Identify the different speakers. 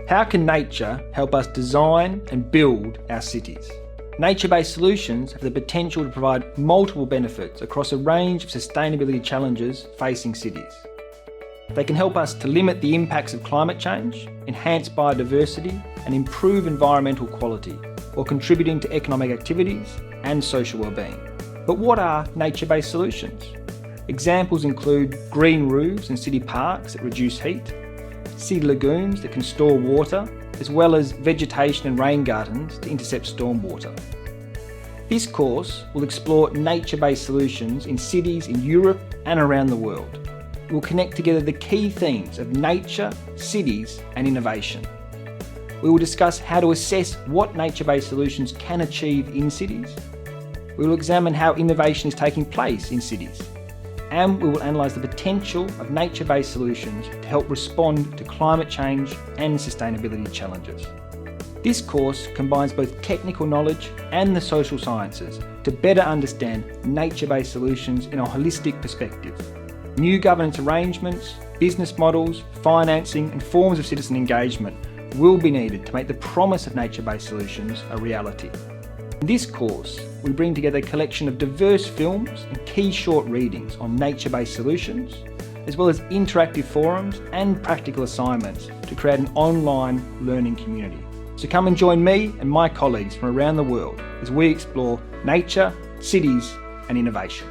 Speaker 1: How can nature help us design and build our cities? Nature-based solutions have the potential to provide multiple benefits across a range of sustainability challenges facing cities. They can help us to limit the impacts of climate change, enhance biodiversity, and improve environmental quality, while contributing to economic activities and social well-being. But what are nature-based solutions? Examples include green roofs in city parks that reduce heat, city lagoons that can store water, as well as vegetation and rain gardens to intercept stormwater. This course will explore nature-based solutions in cities in Europe and around the world. It will connect together the key themes of nature, cities, and innovation. We will discuss how to assess what nature-based solutions can achieve in cities. We will examine how innovation is taking place in cities. And we will analyse the potential of nature-based solutions to help respond to climate change and sustainability challenges. This course combines both technical knowledge and the social sciences to better understand nature-based solutions in a holistic perspective. New governance arrangements, business models, financing and forms of citizen engagement will be needed to make the promise of nature-based solutions a reality. In this course, we bring together a collection of diverse films and key short readings on nature-based solutions, as well as interactive forums and practical assignments to create an online learning community. So come and join me and my colleagues from around the world as we explore nature, cities and innovation.